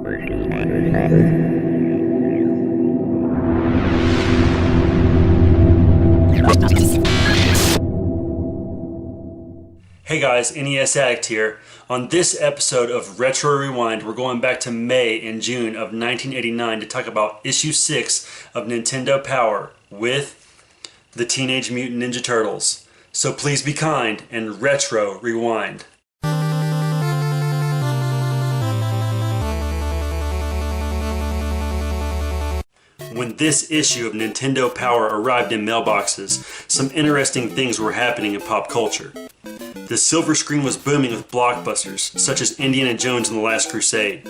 Hey guys, NES Addict here. On this episode of Retro Rewind, we're going back to May and June of 1989 to talk about issue 6 of Nintendo Power with the Teenage Mutant Ninja Turtles. So please be kind and Retro Rewind. When this issue of Nintendo Power arrived in mailboxes, some interesting things were happening in pop culture. The silver screen was booming with blockbusters, such as Indiana Jones and the Last Crusade,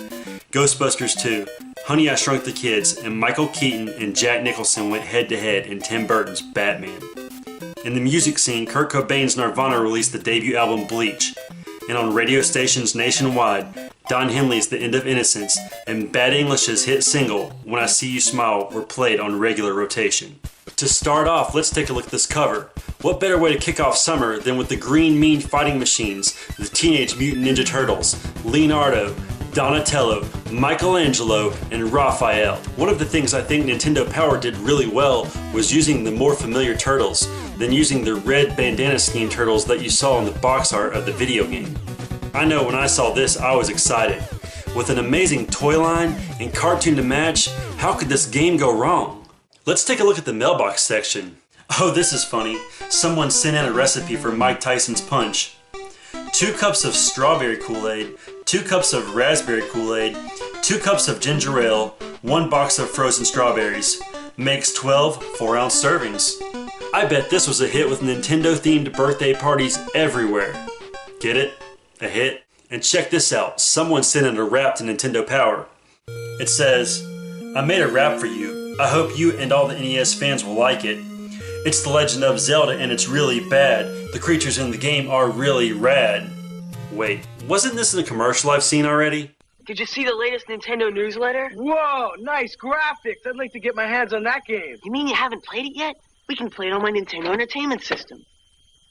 Ghostbusters 2, Honey, I Shrunk the Kids, and Michael Keaton and Jack Nicholson went head-to-head in Tim Burton's Batman. In the music scene, Kurt Cobain's Nirvana released the debut album Bleach, and on radio stations nationwide, Don Henley's The End of Innocence and Bad English's hit single, When I See You Smile, were played on regular rotation. To start off, let's take a look at this cover. What better way to kick off summer than with the green mean fighting machines, the Teenage Mutant Ninja Turtles, Leonardo, Donatello, Michelangelo, and Raphael. One of the things I think Nintendo Power did really well was using the more familiar turtles than using the red bandana scheme turtles that you saw in the box art of the video game. I know when I saw this I was excited. With an amazing toy line and cartoon to match, how could this game go wrong? Let's take a look at the mailbox section. Oh, this is funny. Someone sent in a recipe for Mike Tyson's Punch. 2 cups of strawberry Kool-Aid, 2 cups of raspberry Kool-Aid, 2 cups of ginger ale, 1 box of frozen strawberries. Makes 12 4-ounce servings. I bet this was a hit with Nintendo-themed birthday parties everywhere. Get it? A hit? And check this out. Someone sent in a rap to Nintendo Power. It says, I made a rap for you. I hope you and all the NES fans will like it. It's The Legend of Zelda and it's really bad. The creatures in the game are really rad. Wait, wasn't this in a commercial I've seen already? Did you see the latest Nintendo newsletter? Whoa, nice graphics. I'd like to get my hands on that game. You mean you haven't played it yet? We can play it on my Nintendo Entertainment System.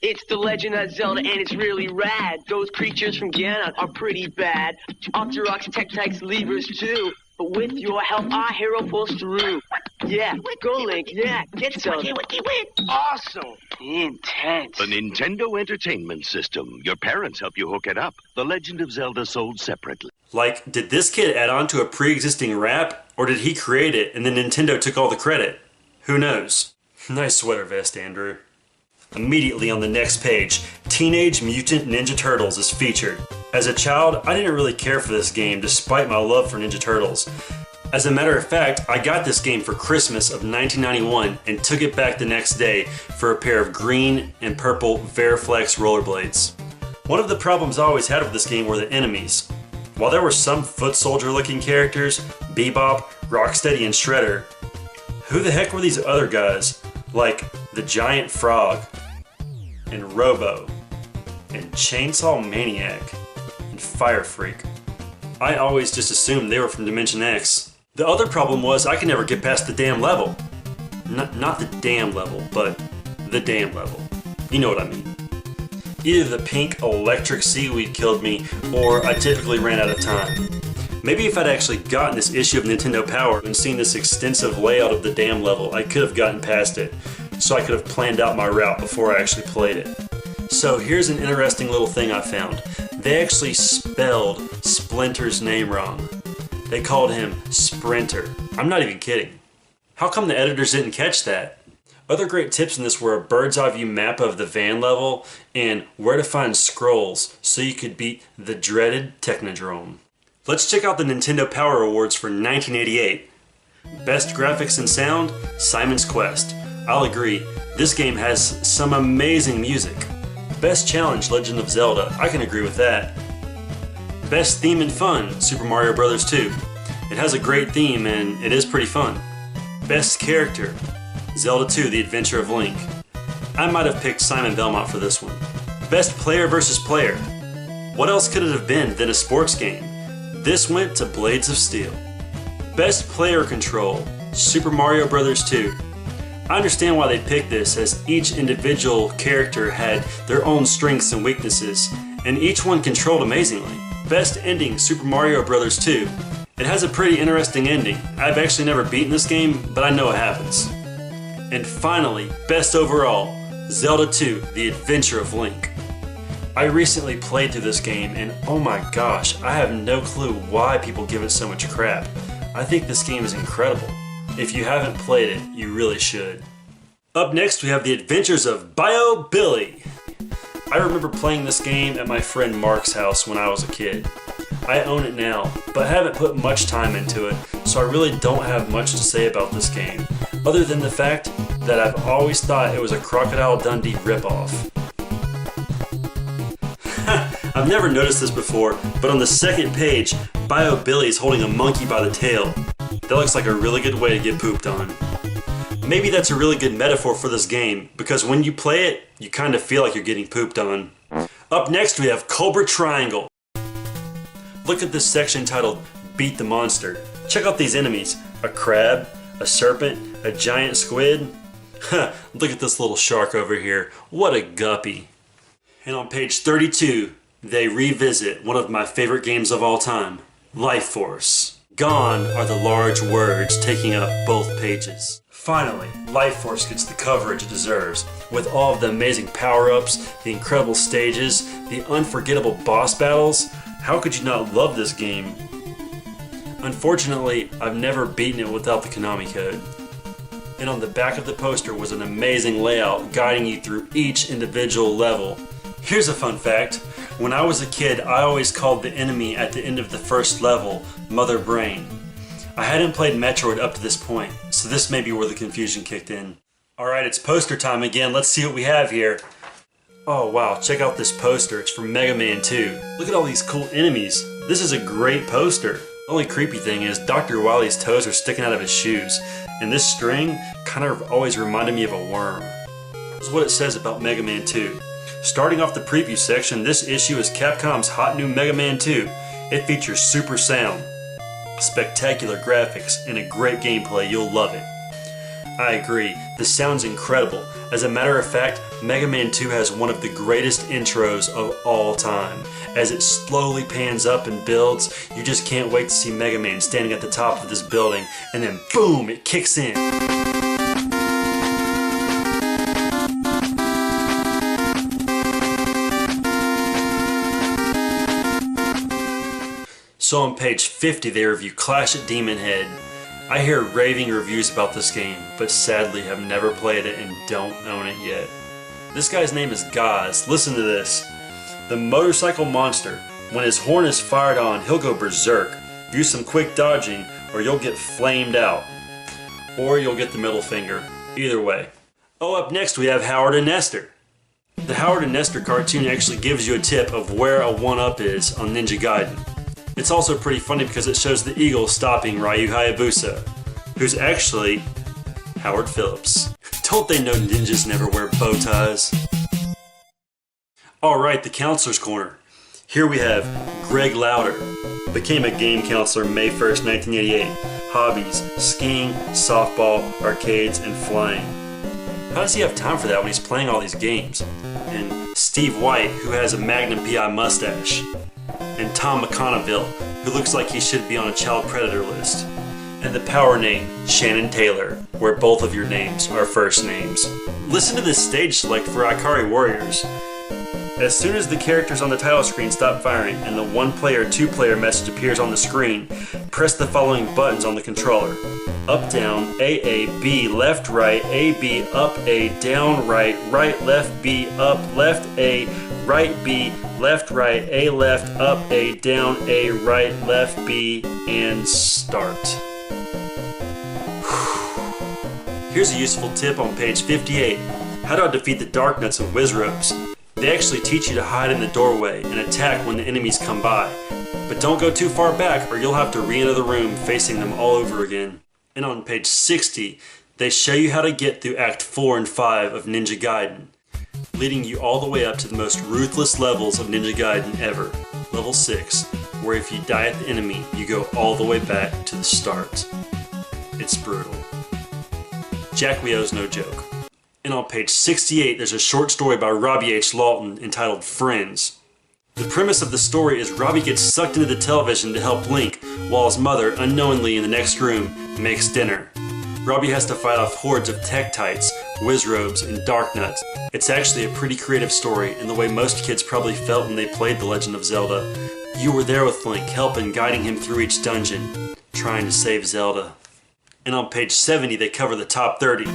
It's The Legend of Zelda, and it's really rad. Those creatures from Ganon are pretty bad. Octoroks, Tektites, Levers, too. But with your help, our hero pulls through. Yeah, go Link, yeah, get Zelda. Awesome. Intense. The Nintendo Entertainment System. Your parents help you hook it up. The Legend of Zelda sold separately. Like, did this kid add on to a pre-existing rap, or did he create it and then Nintendo took all the credit? Who knows? Nice sweater vest, Andrew. Immediately on the next page, Teenage Mutant Ninja Turtles is featured. As a child, I didn't really care for this game despite my love for Ninja Turtles. As a matter of fact, I got this game for Christmas of 1991 and took it back the next day for a pair of green and purple Veriflex rollerblades. One of the problems I always had with this game were the enemies. While there were some foot soldier looking characters, Bebop, Rocksteady, and Shredder, who the heck were these other guys? Like the Giant Frog, and Robo, and Chainsaw Maniac, and Fire Freak. I always just assumed they were from Dimension X. The other problem was I could never get past the damn level. Not the damn level, but the damn level. You know what I mean. Either the pink electric seaweed killed me, or I typically ran out of time. Maybe if I'd actually gotten this issue of Nintendo Power and seen this extensive layout of the damn level, I could have gotten past it, so I could have planned out my route before I actually played it. So here's an interesting little thing I found. They actually spelled Splinter's name wrong. They called him Sprinter. I'm not even kidding. How come the editors didn't catch that? Other great tips in this were a bird's eye view map of the van level and where to find scrolls so you could beat the dreaded Technodrome. Let's check out the Nintendo Power Awards for 1988. Best Graphics and Sound, Simon's Quest. I'll agree, this game has some amazing music. Best Challenge, Legend of Zelda. I can agree with that. Best Theme and Fun, Super Mario Bros. 2. It has a great theme and it is pretty fun. Best Character, Zelda 2, The Adventure of Link. I might have picked Simon Belmont for this one. Best Player versus Player. What else could it have been than a sports game? This went to Blades of Steel. Best Player Control, Super Mario Bros. 2. I understand why they picked this, as each individual character had their own strengths and weaknesses, and each one controlled amazingly. Best Ending, Super Mario Bros. 2. It has a pretty interesting ending. I've actually never beaten this game, but I know what happens. And finally, best overall, Zelda 2: The Adventure of Link. I recently played through this game and oh my gosh, I have no clue why people give it so much crap. I think this game is incredible. If you haven't played it, you really should. Up next we have The Adventures of Bio Billy. I remember playing this game at my friend Mark's house when I was a kid. I own it now, but haven't put much time into it, so I really don't have much to say about this game, other than the fact that I've always thought it was a Crocodile Dundee ripoff. I've never noticed this before, but on the second page, Bio Billy is holding a monkey by the tail. That looks like a really good way to get pooped on. Maybe that's a really good metaphor for this game, because when you play it, you kind of feel like you're getting pooped on. Up next we have Cobra Triangle. Look at this section titled Beat the Monster. Check out these enemies. A crab, a serpent, a giant squid. Look at this little shark over here. What a guppy. And on page 32, they revisit one of my favorite games of all time, Life Force. Gone are the large words taking up both pages. Finally, Life Force gets the coverage it deserves, with all of the amazing power-ups, the incredible stages, the unforgettable boss battles. How could you not love this game? Unfortunately, I've never beaten it without the Konami code. And on the back of the poster was an amazing layout guiding you through each individual level. Here's a fun fact. When I was a kid, I always called the enemy at the end of the first level Mother Brain. I hadn't played Metroid up to this point, so this may be where the confusion kicked in. Alright, it's poster time again. Let's see what we have here. Oh wow, check out this poster. It's from Mega Man 2. Look at all these cool enemies. This is a great poster. The only creepy thing is Dr. Wily's toes are sticking out of his shoes, and this string kind of always reminded me of a worm. This is what it says about Mega Man 2. Starting off the preview section, this issue is Capcom's hot new Mega Man 2. It features super sound, spectacular graphics, and a great gameplay. You'll love it. I agree, this sounds incredible. As a matter of fact, Mega Man 2 has one of the greatest intros of all time. As it slowly pans up and builds, you just can't wait to see Mega Man standing at the top of this building, and then boom, it kicks in. So on page 50 they review Clash at Demon Head. I hear raving reviews about this game, but sadly have never played it and don't own it yet. This guy's name is Gaz. Listen to this. The motorcycle monster. When his horn is fired on, he'll go berserk. Use some quick dodging or you'll get flamed out. Or you'll get the middle finger. Either way. Oh, up next we have Howard and Nestor. The Howard and Nestor cartoon actually gives you a tip of where a 1-up is on Ninja Gaiden. It's also pretty funny because it shows the eagle stopping Ryu Hayabusa, who's actually Howard Phillips. Don't they know ninjas never wear bow ties? Alright, the Counselor's Corner. Here we have Greg Lauder. Became a game counselor May 1st, 1988. Hobbies: skiing, softball, arcades, and flying. How does he have time for that when he's playing all these games? And Steve White, who has a Magnum PI mustache. And Tom McConneville, who looks like he should be on a child predator list. And the power name, Shannon Taylor, where both of your names are first names. Listen to this stage select for Ikari Warriors. As soon as the characters on the title screen stop firing and the 1-player, 2-player message appears on the screen, press the following buttons on the controller. Up, down, A, B, left, right, A, B, up, A, down, right, right, left, B, up, left, A, right, B, left, right, A, left, up, A, down, A, right, left, B, and start. Here's a useful tip on page 58. How to defeat the Darknuts and Wizropes. They actually teach you to hide in the doorway and attack when the enemies come by. But don't go too far back or you'll have to re-enter the room facing them all over again. And on page 60, they show you how to get through Act 4 and 5 of Ninja Gaiden, leading you all the way up to the most ruthless levels of Ninja Gaiden ever, level 6, where if you die at the enemy, you go all the way back to the start. It's brutal. Jack Leo's no joke. And on page 68, there's a short story by Robbie H. Lawton entitled Friends. The premise of the story is Robbie gets sucked into the television to help Link, while his mother, unknowingly in the next room, makes dinner. Robbie has to fight off hordes of Tektites, Wizrobes, and Darknuts. It's actually a pretty creative story in the way most kids probably felt when they played The Legend of Zelda. You were there with Link, helping, guiding him through each dungeon, trying to save Zelda. And on page 70 they cover the top 30,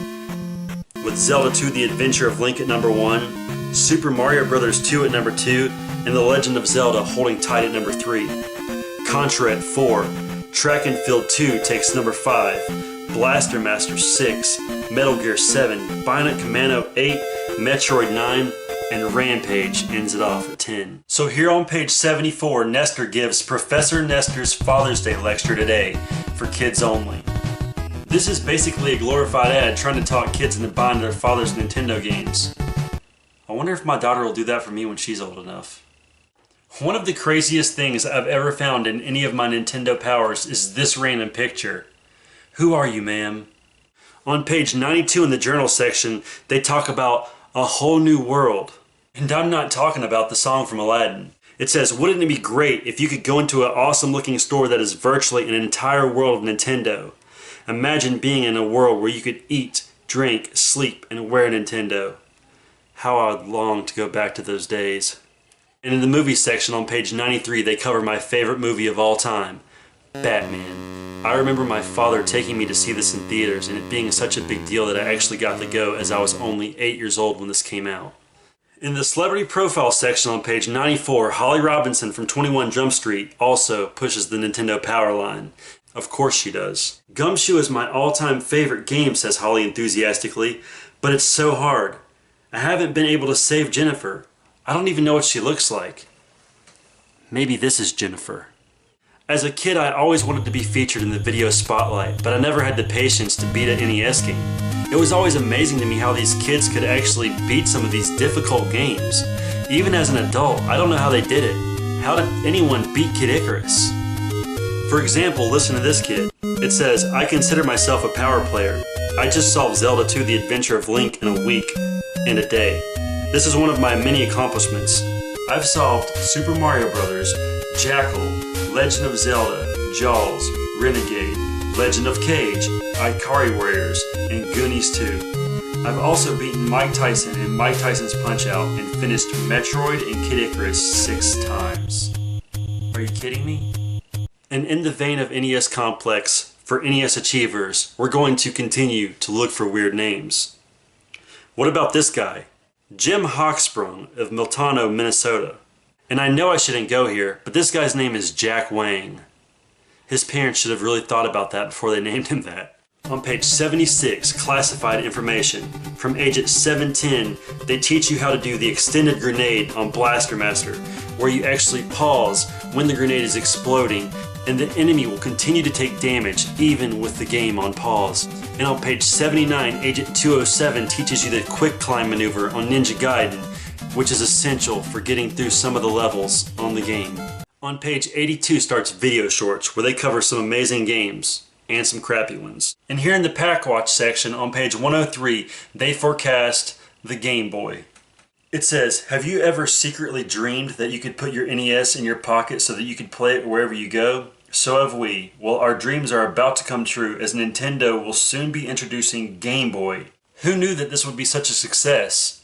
with Zelda 2 The Adventure of Link at number 1, Super Mario Bros. 2 at number 2, and The Legend of Zelda holding tight at number 3. Contra at 4, Track and Field 2 takes number 5, Blaster Master 6, Metal Gear 7, Bionic Commando 8, Metroid 9, and Rampage ends it off at 10. So here on page 74, Nestor gives Professor Nestor's Father's Day lecture today, for kids only. This is basically a glorified ad trying to talk kids into buying their father's Nintendo games. I wonder if my daughter will do that for me when she's old enough. One of the craziest things I've ever found in any of my Nintendo powers is this random picture. Who are you, ma'am? On page 92 in the journal section, they talk about a whole new world. And I'm not talking about the song from Aladdin. It says, wouldn't it be great if you could go into an awesome looking store that is virtually an entire world of Nintendo? Imagine being in a world where you could eat, drink, sleep, and wear a Nintendo. How I would long to go back to those days. And in the movie section on page 93, they cover my favorite movie of all time, Batman. I remember my father taking me to see this in theaters and it being such a big deal that I actually got to go as I was only 8 years old when this came out. In the celebrity profile section on page 94, Holly Robinson from 21 Jump Street also pushes the Nintendo Power line. Of course she does. Gumshoe is my all-time favorite game, says Holly enthusiastically, but it's so hard. I haven't been able to save Jennifer. I don't even know what she looks like. Maybe this is Jennifer. As a kid, I always wanted to be featured in the video spotlight, but I never had the patience to beat an NES game. It was always amazing to me how these kids could actually beat some of these difficult games. Even as an adult, I don't know how they did it. How did anyone beat Kid Icarus? For example, listen to this kid. It says, I consider myself a power player. I just solved Zelda 2 The Adventure of Link in a week and a day. This is one of my many accomplishments. I've solved Super Mario Bros., Jackal, Legend of Zelda, Jaws, Renegade, Legend of Cage, Ikari Warriors, and Goonies 2. I've also beaten Mike Tyson in Mike Tyson's Punch-Out and finished Metroid and Kid Icarus 6 times. Are you kidding me? And in the vein of NESComplexs, for NES Achievers, we're going to continue to look for weird names. What about this guy? Jim Hochsprung of Miltano, Minnesota. And I know I shouldn't go here, but this guy's name is Jack Wang. His parents should have really thought about that before they named him that. On page 76, classified information. From Agent 710, they teach you how to do the extended grenade on Blaster Master, where you actually pause when the grenade is exploding, and the enemy will continue to take damage even with the game on pause. And on page 79, Agent 207 teaches you the quick climb maneuver on Ninja Gaiden, which is essential for getting through some of the levels on the game. On page 82 starts Video Shorts, where they cover some amazing games and some crappy ones. And here in the Pack Watch section on page 103, they forecast the Game Boy. It says, have you ever secretly dreamed that you could put your NES in your pocket so that you could play it wherever you go? So have we. Well, our dreams are about to come true as Nintendo will soon be introducing Game Boy. Who knew that this would be such a success?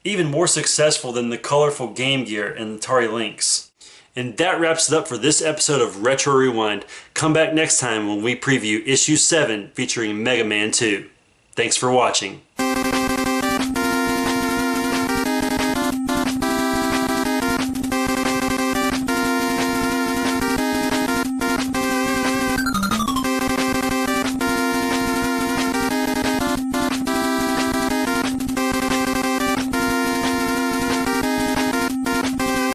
Even more successful than the colorful Game Gear and Atari Lynx. And that wraps it up for this episode of Retro Rewind. Come back next time when we preview issue 7 featuring Mega Man 2. Thanks for watching.